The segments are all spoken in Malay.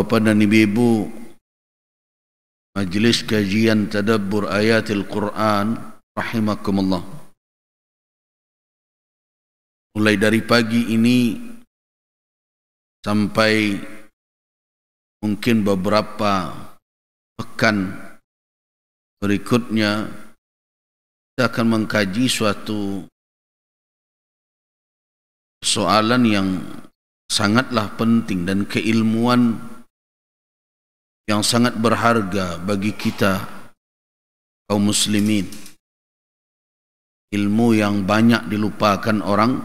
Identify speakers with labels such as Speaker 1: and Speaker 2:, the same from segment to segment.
Speaker 1: Bapak dan Ibu, Majlis Kajian Tadabbur Ayatil Quran rahimakumullah. Mulai dari pagi ini sampai mungkin beberapa pekan berikutnya, kita akan mengkaji suatu soalan yang sangatlah penting dan keilmuan yang sangat berharga bagi kita kaum muslimin. Ilmu yang banyak dilupakan orang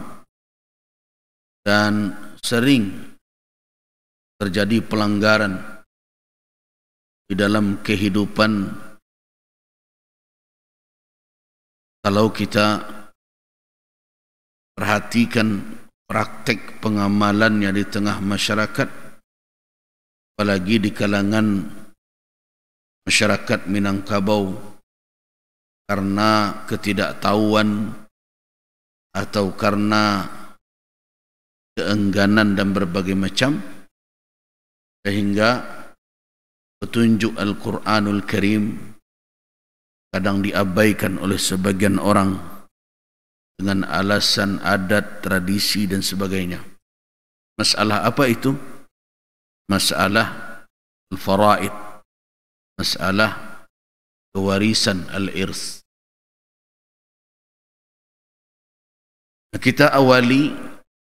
Speaker 1: dan sering terjadi pelanggaran di dalam kehidupan kalau kita perhatikan praktek pengamalannya di tengah masyarakat, apalagi di kalangan masyarakat Minangkabau, karena ketidaktahuan atau karena keengganan dan berbagai macam, sehingga petunjuk Al-Quranul Karim kadang diabaikan oleh sebagian orang dengan alasan adat, tradisi dan sebagainya. Masalah apa itu? Masalah al-faraid, masalah kewarisan al-irs. Kita awali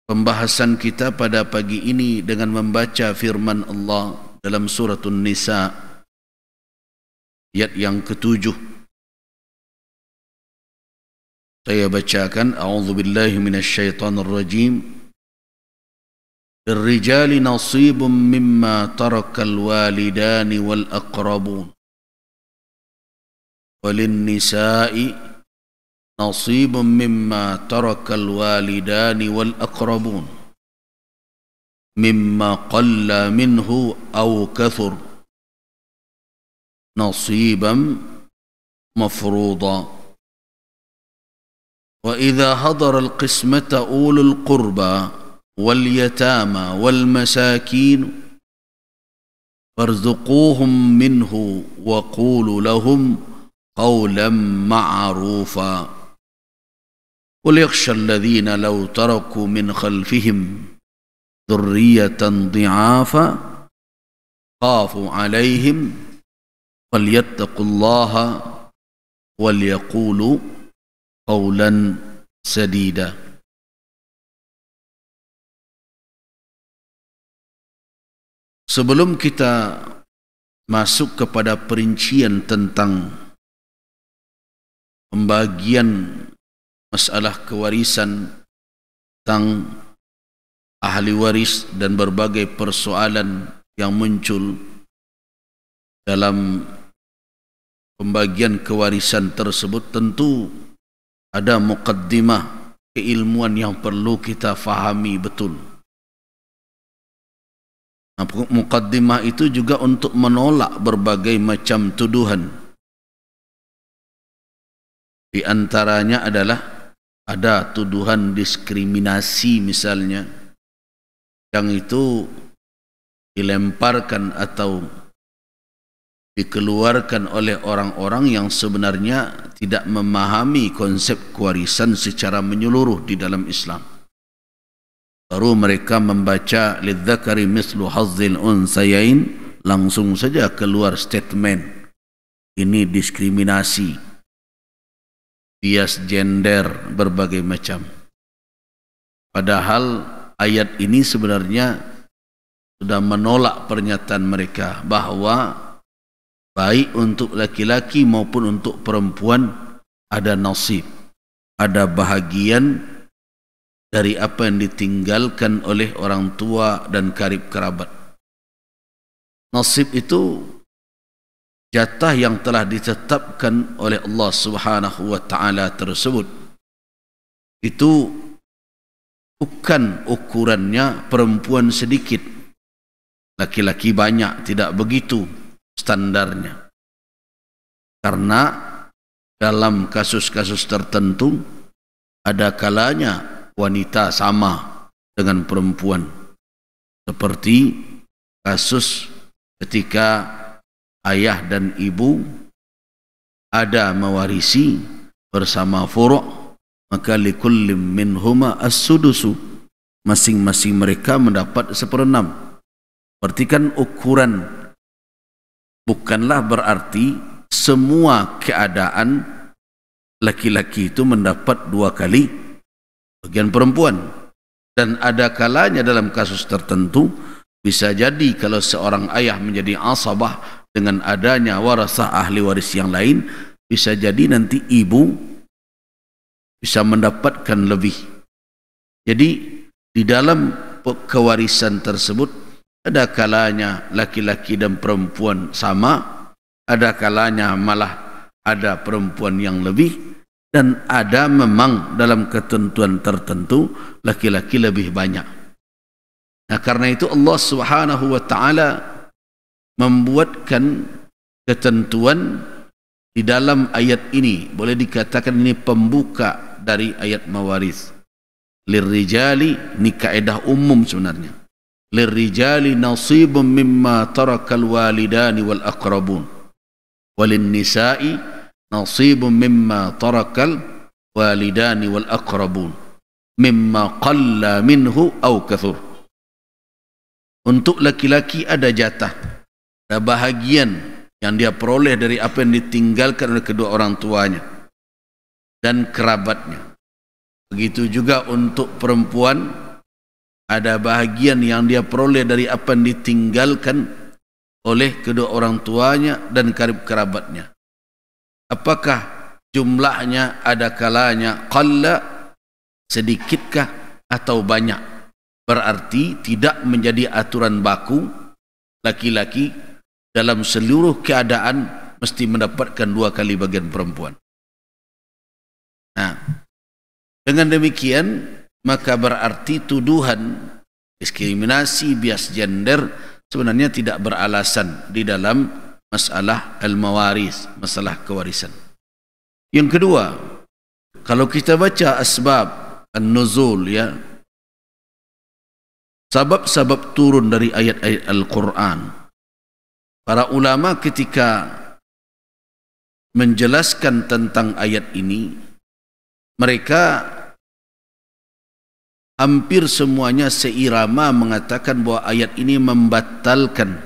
Speaker 1: pembahasan kita pada pagi ini dengan membaca firman Allah dalam surah An-Nisa ayat yang ke-7. Saya bacakan, a'udzubillahi minasyaitonirrajim. للرجال نصيب مما ترك الوالدان والأقربون وللنساء نصيب مما ترك الوالدان والأقربون مما قل منه أو كثر نصيبا مفروضا وإذا حضر القسمة أولو القربى واليتامى والمساكين فارزقوهم منه وقولوا لهم قولا معروفا وليخشى الذين لو تركوا من خلفهم ذرية ضعافا خافوا عليهم فليتقوا الله وليقولوا قولا سديدا. Sebelum kita masuk kepada perincian tentang pembagian masalah kewarisan, tentang ahli waris dan berbagai persoalan yang muncul dalam pembagian kewarisan tersebut, tentu ada muqaddimah keilmuan yang perlu kita fahami betul. Muqaddimah itu juga untuk menolak berbagai macam tuduhan. Di antaranya adalah ada tuduhan diskriminasi misalnya, yang itu dilemparkan atau dikeluarkan oleh orang-orang yang sebenarnya tidak memahami konsep kewarisan secara menyeluruh di dalam Islam. Baru mereka membaca lidzakari mislu hazzil unsayain, langsung saja keluar statement ini diskriminasi, bias gender, berbagai macam. Padahal ayat ini sebenarnya sudah menolak pernyataan mereka bahwa baik untuk laki-laki maupun untuk perempuan ada nasib, ada bahagian dari apa yang ditinggalkan oleh orang tua dan karib kerabat. Nasib itu jatah yang telah ditetapkan oleh Allah Subhanahu wa taala tersebut. Itu bukan ukurannya perempuan sedikit, laki-laki banyak, tidak begitu standarnya. Karena dalam kasus-kasus tertentu ada kalanya wanita sama dengan perempuan, seperti kasus ketika ayah dan ibu ada mewarisi bersama furu', maka likullim minhuma as-sudusu, masing-masing mereka mendapat 1/6. Berarti kan ukuran bukanlah berarti semua keadaan laki-laki itu mendapat 2 kali bagian perempuan. Dan ada kalanya dalam kasus tertentu bisa jadi kalau seorang ayah menjadi asabah dengan adanya warasah ahli waris yang lain, bisa jadi nanti ibu bisa mendapatkan lebih. Jadi di dalam kewarisan tersebut ada kalanya laki-laki dan perempuan sama, ada kalanya malah ada perempuan yang lebih, dan ada memang dalam ketentuan tertentu laki-laki lebih banyak. Nah, karena itu Allah Subhanahu wa taala membuatkan ketentuan di dalam ayat ini. Boleh dikatakan ini pembuka dari ayat mawaris. Lirrijali, ini kaedah umum sebenarnya. Lirrijali nasibun mimma tarakal walidani wal aqrabun. Walin nisa'i nasibun mimma tarakal walidani wal aqrabun. Mimma qalla minhu aw kathur. Untuk laki-laki ada jatah, ada bahagian yang dia peroleh dari apa yang ditinggalkan oleh kedua orang tuanya dan kerabatnya. Begitu juga untuk perempuan, ada bahagian yang dia peroleh dari apa yang ditinggalkan oleh kedua orang tuanya dan karib kerabatnya. Apakah jumlahnya ada kalanya qalla, sedikitkah atau banyak? Berarti tidak menjadi aturan baku laki-laki dalam seluruh keadaan mesti mendapatkan 2 kali bagian perempuan. Nah, dengan demikian maka berarti tuduhan diskriminasi bias gender sebenarnya tidak beralasan di dalam masalah al-mawaris, masalah kewarisan. Yang kedua, kalau kita baca asbab an-nuzul, ya, sebab-sebab turun dari ayat-ayat Al-Quran, para ulama ketika menjelaskan tentang ayat ini, mereka hampir semuanya seirama mengatakan bahwa ayat ini membatalkan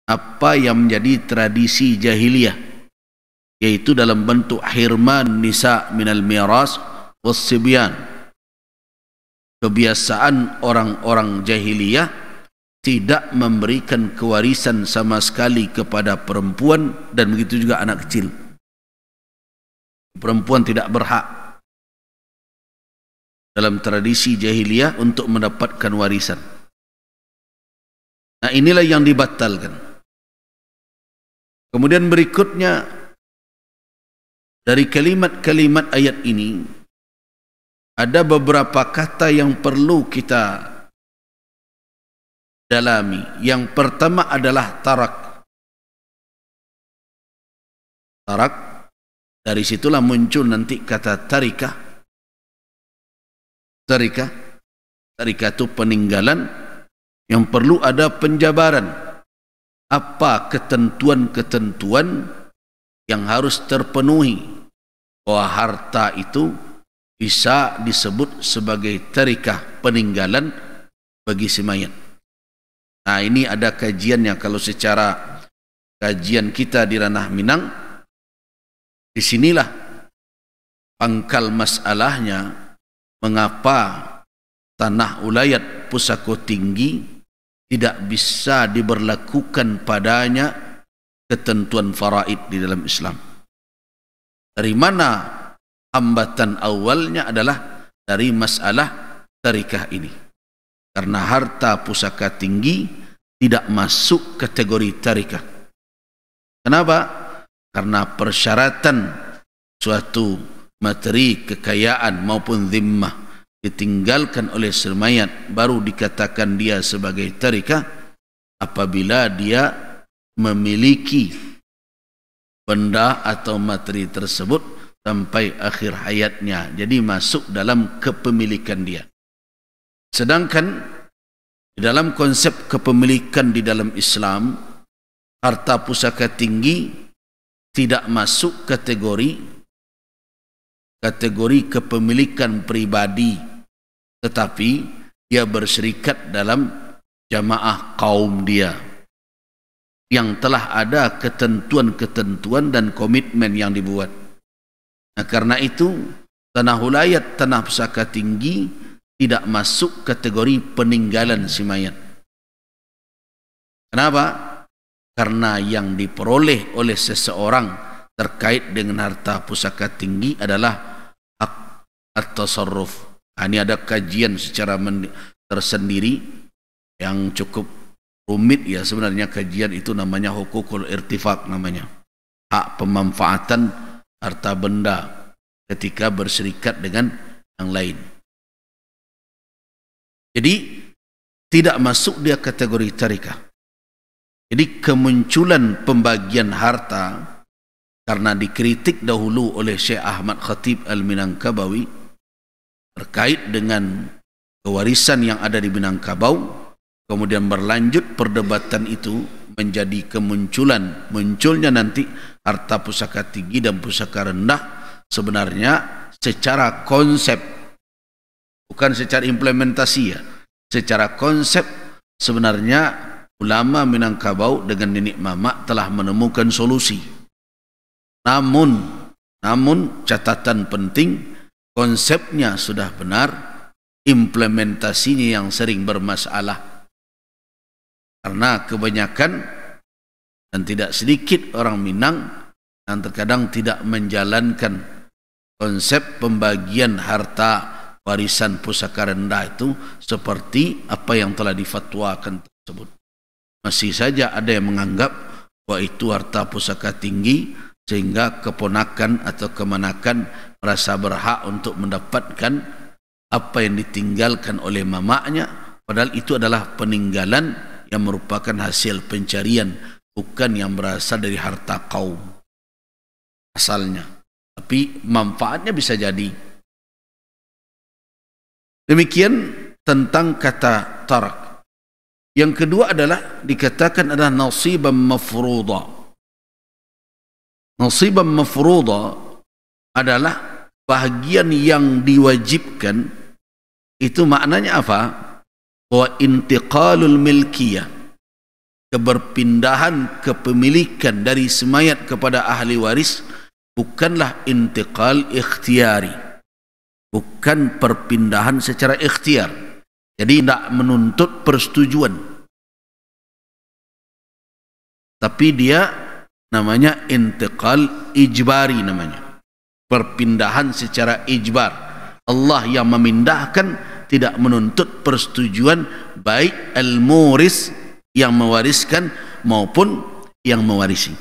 Speaker 1: apa yang menjadi tradisi jahiliyah, yaitu dalam bentuk hirman nisa minal miras wassibyan. Kebiasaan orang-orang jahiliyah tidak memberikan kewarisan sama sekali kepada perempuan, dan begitu juga anak kecil. Perempuan tidak berhak dalam tradisi jahiliyah untuk mendapatkan warisan. Nah, inilah yang dibatalkan. Kemudian berikutnya dari kalimat-kalimat ayat ini ada beberapa kata yang perlu kita dalami. Yang pertama adalah tarak. Tarak, dari situlah muncul nanti kata tarikah. Tarikah, tarikah itu peninggalan yang perlu ada penjabaran. Apa ketentuan-ketentuan yang harus terpenuhi bahwa harta itu bisa disebut sebagai tarikah, peninggalan bagi si mayat. Nah, ini ada kajiannya. Kalau secara kajian kita di ranah Minang, disinilah pangkal masalahnya, mengapa tanah ulayat Pusako Tinggi tidak bisa diberlakukan padanya ketentuan faraid di dalam Islam. Dari mana hambatan awalnya adalah dari masalah tarikah ini. Karena harta pusaka tinggi tidak masuk kategori tarikah. Kenapa? Karena persyaratan suatu materi kekayaan maupun zimmah ditinggalkan oleh sermayat baru dikatakan dia sebagai tarikah apabila dia memiliki benda atau materi tersebut sampai akhir hayatnya, jadi masuk dalam kepemilikan dia. Sedangkan Di dalam konsep kepemilikan di dalam Islam, harta pusaka tinggi tidak masuk kategori kepemilikan pribadi, tetapi dia berserikat dalam jamaah kaum dia yang telah ada ketentuan-ketentuan dan komitmen yang dibuat. Nah, karena itu tanah hulayat, tanah pusaka tinggi tidak masuk kategori peninggalan si mayat. Kenapa? Karena yang diperoleh oleh seseorang terkait dengan harta pusaka tinggi adalah hak at-tasarruf. Ini ada kajian secara tersendiri yang cukup rumit ya sebenarnya. Kajian itu namanya hukukul irtifaq namanya. Hak pemanfaatan harta benda ketika berserikat dengan yang lain. Jadi tidak masuk dia kategori tarikah. Jadi kemunculan pembagian harta karena dikritik dahulu oleh Syekh Ahmad Khatib Al-Minangkabawi terkait dengan kewarisan yang ada di Minangkabau, kemudian berlanjut perdebatan itu menjadi munculnya nanti harta pusaka tinggi dan pusaka rendah. Sebenarnya secara konsep, bukan secara implementasi ya, secara konsep sebenarnya ulama Minangkabau dengan nenek mama telah menemukan solusi. Namun catatan penting, konsepnya sudah benar, implementasinya yang sering bermasalah. Karena kebanyakan dan tidak sedikit orang Minang yang terkadang tidak menjalankan konsep pembagian harta warisan pusaka rendah itu seperti apa yang telah difatwakan tersebut. Masih saja ada yang menganggap bahwa itu harta pusaka tinggi sehingga keponakan atau kemanakan merasa berhak untuk mendapatkan apa yang ditinggalkan oleh mamaknya, padahal itu adalah peninggalan yang merupakan hasil pencarian, bukan yang berasal dari harta kaum asalnya, tapi manfaatnya bisa jadi. Demikian tentang kata tarak. Yang kedua adalah dikatakan adalah nasiban mafruḍa. Nasiban mafruḍa adalah bahagian yang diwajibkan. Itu maknanya apa? Bahwa intiqalul milkiyah, keberpindahan kepemilikan dari semayat kepada ahli waris bukanlah intiqal ikhtiyari, bukan perpindahan secara ikhtiar. Jadi tidak menuntut persetujuan, tapi dia namanya intiqal ijbari, namanya perpindahan secara ijbar. Allah yang memindahkan, tidak menuntut persetujuan baik al-muris yang mewariskan maupun yang mewarisi.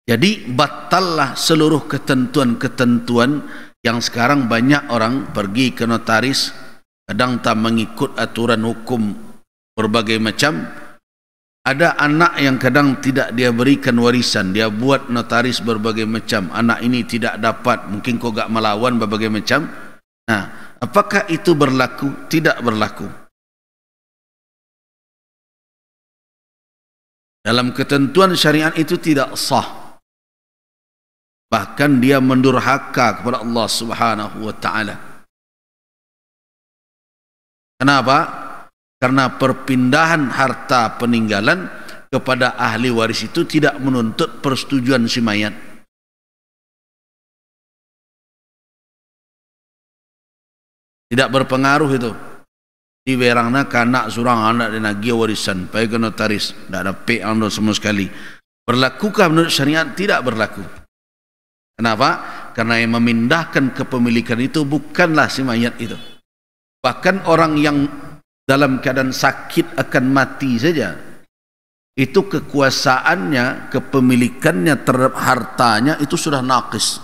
Speaker 1: Jadi batallah seluruh ketentuan-ketentuan yang sekarang banyak orang pergi ke notaris, kadang tak mengikut aturan hukum berbagai macam. Ada anak yang kadang tidak dia berikan warisan, dia buat notaris berbagai macam. Anak ini tidak dapat, mungkin kau gak melawan berbagai macam. Nah, apakah itu berlaku? Tidak berlaku. Dalam ketentuan syariat itu tidak sah. Bahkan dia mendurhaka kepada Allah Subhanahu wa taala. Kenapa? Karena perpindahan harta peninggalan kepada ahli waris itu tidak menuntut persetujuan si mayat. Tidak berpengaruh itu. Di berangna kanak surang anak dan nagih warisan, pergi ke notaris, tidak ada pay ando semua sekali. Berlakukah menurut syariat? Tidak berlaku. Kenapa? Karena yang memindahkan kepemilikan itu bukanlah si mayat itu. Bahkan orang yang dalam keadaan sakit akan mati saja, itu kekuasaannya, kepemilikannya terhadap hartanya itu sudah naqis,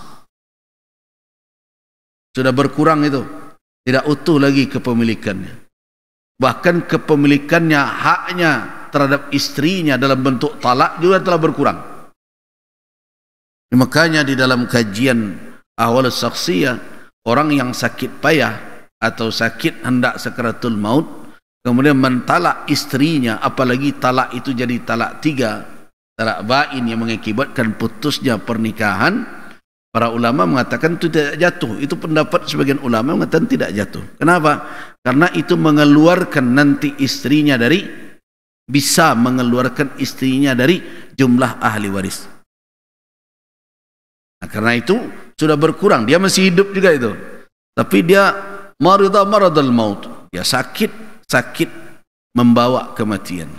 Speaker 1: sudah berkurang, itu tidak utuh lagi kepemilikannya. Bahkan kepemilikannya, haknya terhadap istrinya dalam bentuk talak juga telah berkurang. Makanya di dalam kajian awal saksiyah, orang yang sakit payah atau sakit hendak sakaratul maut, kemudian mentalak istrinya, apalagi talak itu jadi talak 3, talak bain yang mengakibatkan putusnya pernikahan, para ulama mengatakan itu tidak jatuh. Itu pendapat sebagian ulama mengatakan tidak jatuh. Kenapa? Karena itu mengeluarkan nanti istrinya dari, bisa mengeluarkan istrinya dari jumlah ahli waris. Nah, karena itu sudah berkurang. Dia masih hidup juga itu, tapi dia maradal maut, dia sakit membawa kematian.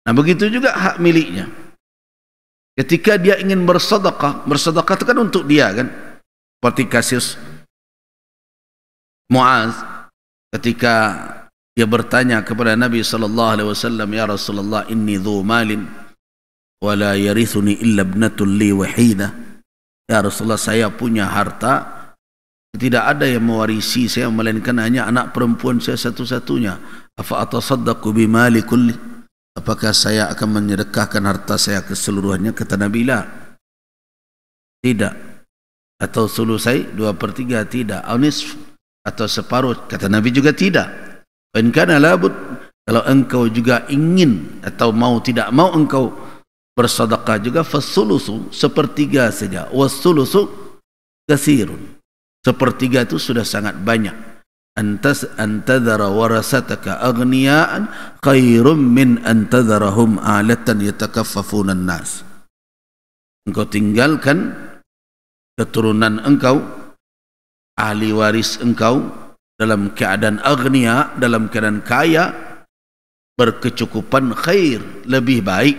Speaker 1: Nah, begitu juga hak miliknya. Ketika dia ingin bersedekah itu kan untuk dia kan. Seperti kasus Muaz ketika dia bertanya kepada Nabi SAW, ya Rasulullah, inni dhu malin wa la yarithuni illa ibnatul li wahidah. Ya Rasulullah, saya punya harta, tidak ada yang mewarisi saya melainkan hanya anak perempuan saya satu-satunya. Afa atasaddaqu bimali kulli? Apakah saya akan menyedekahkan harta saya keseluruhannya? Kata Nabi, la. Tidak. Atau sulusai 2/3? Tidak. Au nisf, atau separuh? Kata Nabi juga tidak. In kana labud, kalau engkau juga ingin atau mau tidak mau engkau bersedekah juga, fasulusu, 1/3 saja. Wasulusu katsirun. 1/3 itu sudah sangat banyak. Antadhara warasataka aghniyaan khairum min antadharahum alatan yatakaffafuna an-nas. Engkau tinggalkan keturunan engkau, ahli waris engkau dalam keadaan aghnia, dalam keadaan kaya, berkecukupan, khair, lebih baik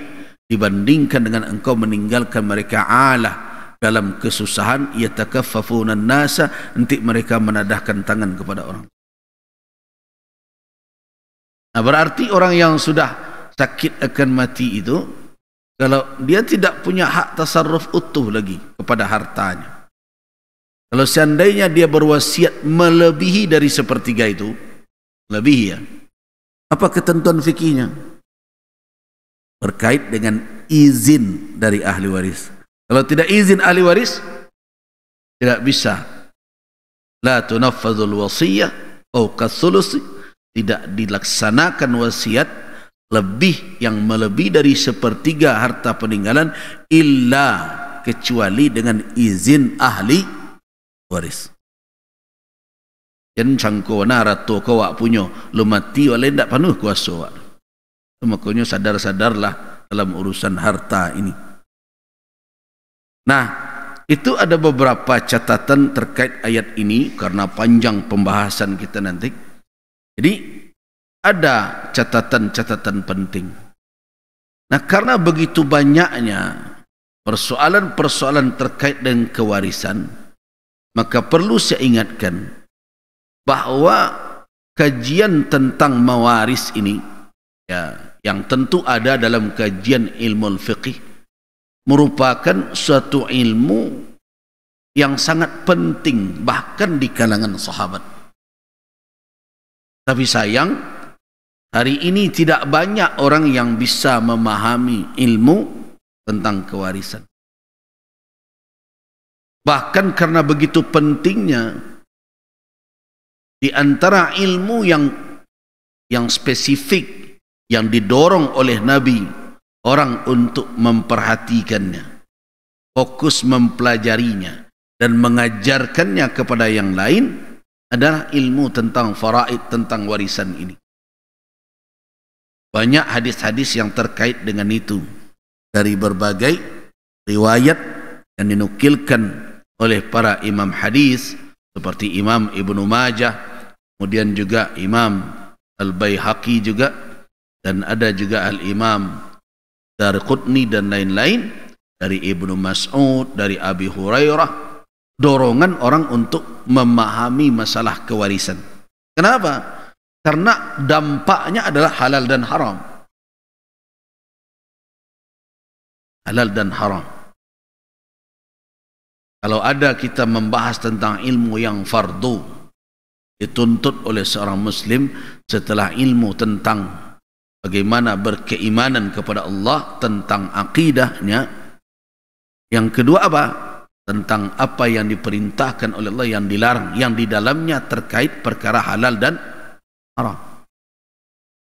Speaker 1: dibandingkan dengan engkau meninggalkan mereka alah dalam kesusahan, yatakaffafunan nasa, nanti mereka menadahkan tangan kepada orang. Nah, berarti orang yang sudah sakit akan mati itu, kalau dia tidak punya hak tasarruf utuh lagi kepada hartanya. Kalau seandainya dia berwasiat melebihi dari 1/3 itu, lebih ya, apa ketentuan fikihnya? Berkait dengan izin dari ahli waris. Kalau tidak izin ahli waris, tidak bisa. La tunaffadzul wasiyah fawqa thuluth, tidak dilaksanakan wasiat lebih yang melebihi dari 1/3 harta peninggalan, illa, kecuali dengan izin ahli waris. Jan cangko narato kau punya lu mati oleh ndak panuh kuasa. Makanya sadar-sadarlah dalam urusan harta ini. Nah, itu ada beberapa catatan terkait ayat ini karena panjang pembahasan kita nanti. Jadi ada catatan-catatan penting. Nah, karena begitu banyaknya persoalan-persoalan terkait dengan kewarisan, maka perlu saya ingatkan bahwa kajian tentang mawaris ini, ya, yang tentu ada dalam kajian ilmu fiqh, merupakan suatu ilmu yang sangat penting bahkan di kalangan sahabat. Tapi sayang, hari ini tidak banyak orang yang bisa memahami ilmu tentang kewarisan. Bahkan karena begitu pentingnya, di antara ilmu yang spesifik yang didorong oleh Nabi orang untuk memperhatikannya, fokus mempelajarinya dan mengajarkannya kepada yang lain adalah ilmu tentang faraid, tentang warisan ini. Banyak hadis-hadis yang terkait dengan itu dari berbagai riwayat yang dinukilkan oleh para imam hadis seperti Imam Ibnu Majah, kemudian juga Imam Al-Baihaqi juga, dan ada juga Al-Imam Darqutni dan lain-lain, dari Ibnu Mas'ud, dari Abi Hurairah, dorongan orang untuk memahami masalah kewarisan. Kenapa? Karena dampaknya adalah halal dan haram. Halal dan haram. Kalau ada kita membahas tentang ilmu yang fardu, dituntut oleh seorang muslim setelah ilmu tentang bagaimana berkeimanan kepada Allah, tentang akidahnya. Yang kedua apa? Tentang apa yang diperintahkan oleh Allah, yang dilarang, yang di dalamnya terkait perkara halal dan haram.